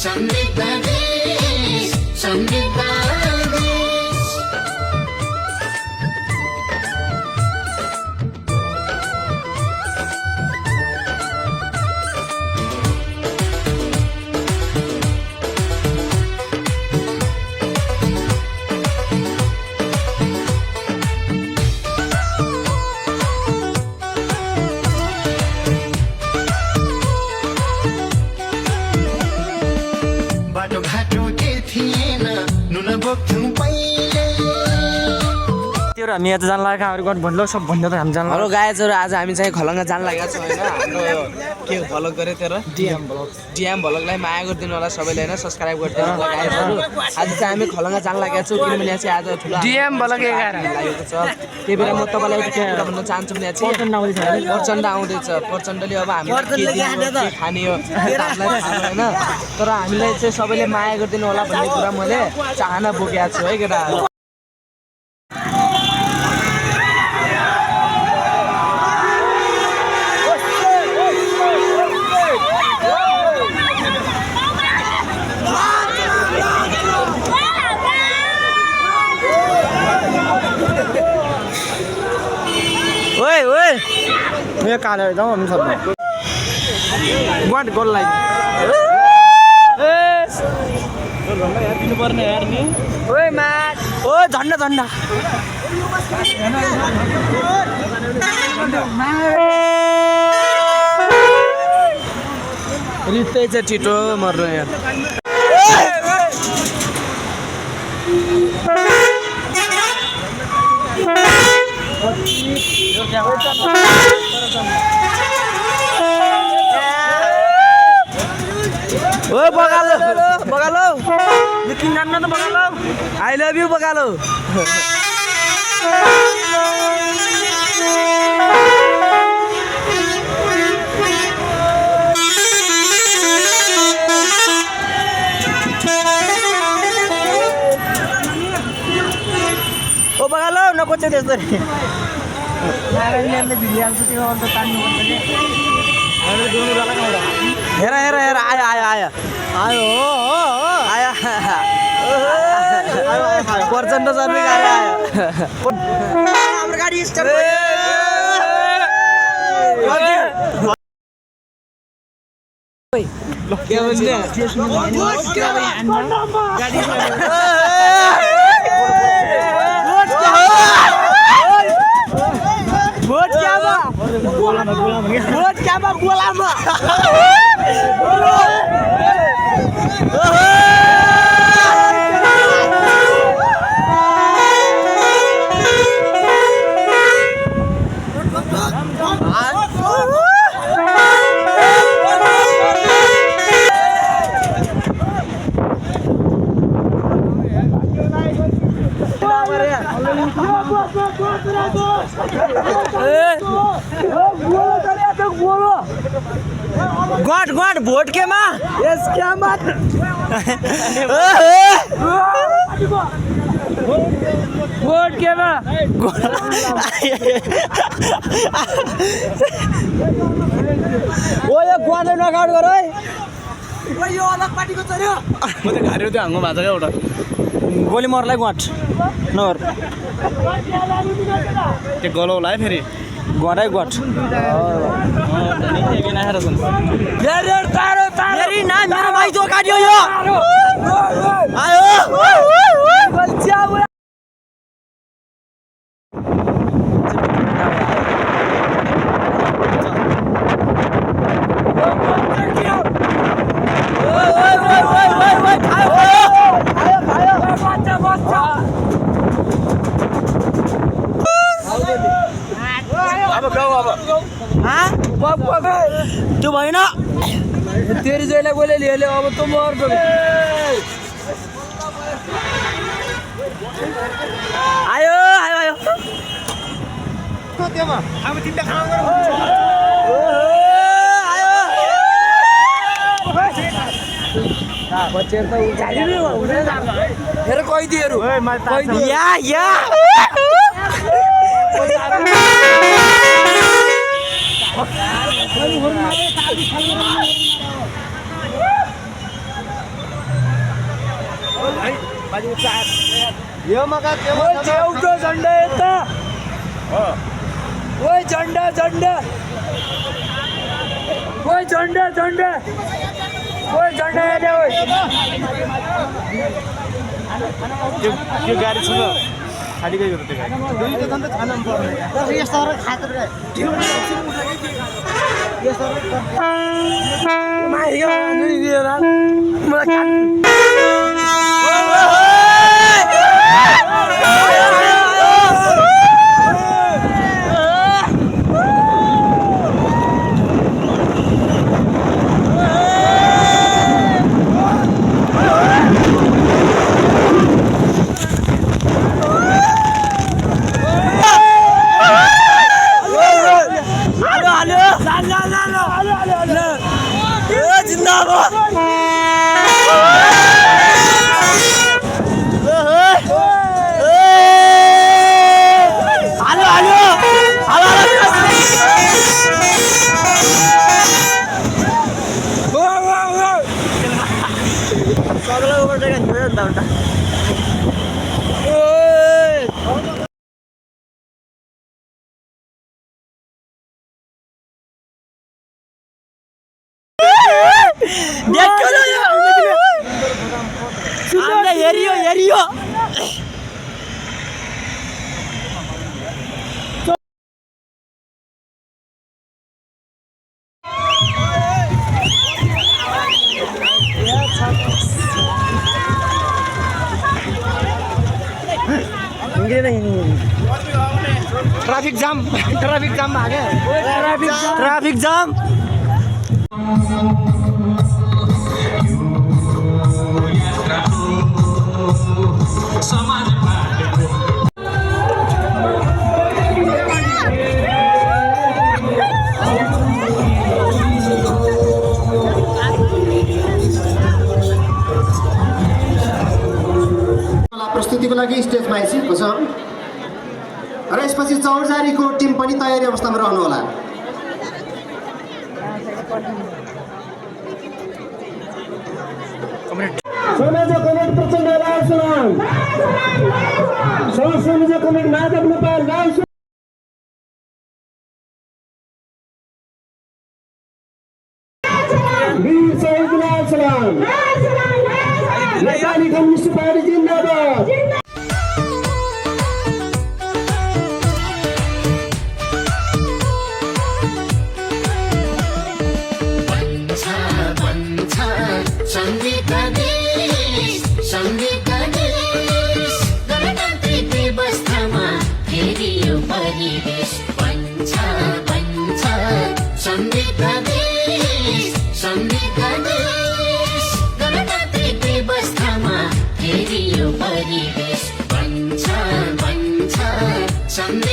समृद्ध देश समृद्ध देश। हामी यता जान लाग्यो अरू गर्नु भन्नु सब भन्नु त हामी जान हेलो गाइजहरु आज हामी चाहिँ खलङ्गा जान लागेका छौँ हैन हाम्रो के भ्लग गरे तेरो डिएम भ्लगलाई माया गरिदिनु होला सबैले हैन सब्स्क्राइब गरिदिनु होला गाइजहरु आज चाहिँ हामी खलङ्गा जान लागेका छौँ किनभने चाहिँ आज ठुलो डिएम भ्लग 11 लागेको छ त्यही भएर म तपाईलाई एउटा कुरा भन्न चाहन्छु भने चाहिँ प्रचण्ड आउँदैछ प्रचण्डले अब हामीले के खाने हो हामीलाई थाहा हैन तर हामीलाई चाहिँ सबैले माया गरिदिनु होला भन्ने कुरा मैले चाहना बोकेको छु है केटाहरु। मैं काले जाऊँ हम सब गोल लाइन ओए मैच ओ झंडा झंडा रित्तै चाहिँ छिटो मर्नु यार ओए बगालो बगालो लेकिन जान्न त बगालो आई लभ यू बगालो ओ बगालो नकोचे त्यस्तो रे नारायणले भिडियो हाल्छ त्यो अन्त तान्नु पर्छ के हैन दोनो गला काउडा हेर हेर हेर आयो आयो आयो आयो आयो आयो प्रचण्ड सर्वे गाडी आयो हाम्रो गाडी स्टार्ट के भन्ने Buat siapa gua lama. God God vote के मां यस क्या मत वोट के मां ओ यो ग्वाडे नकाउट गर है ओ यो अलग पार्टीको चर्यो म त घार्यो त्यो हाङ्गो भाजा एउटा गोली मर्लाई ग्वाट नगर त्यो गलौला है फेरि ग्वाडै ग्वाट फेरि तारो तारो मेरी ना मेरा भाइ जो काट्यो यो आयो त्यो भएन तेरी जैलाई बोले लियो अब त मर आयो आयो आयो त्यहाँ अब तिनटा खाना बच्चेर त हेर कैदीहरू या या यो मका त्यो एउटा झन्डा यता ओइ झन्डा झन्डा ओइ झन्डा झन्डा ओइ झन्डा हेर्ने ओइ त्यो गाडी छ खालीकै गर्नु त्यो गाडी दुईटा झन्डा छान्न पर्ने तर यस्तो खातिर हेरियो हेरियो ट्राफिक जाम आ गया ट्राफिक जाम प्रस्तुतिको लागि स्टेजमा आइसकेको छ र यसपछि चौरजारीको टिम पनि तयारी अवस्थामा रहनुहोला। सोमेजा कमेट प्रचण्ड लाल सलाम सोमेजा कमेट माधव नेपाल लाल वीर शहीद लाल सलाम नेपाली कम्युनिस्ट पार्टी जिन्दाबाद। Someday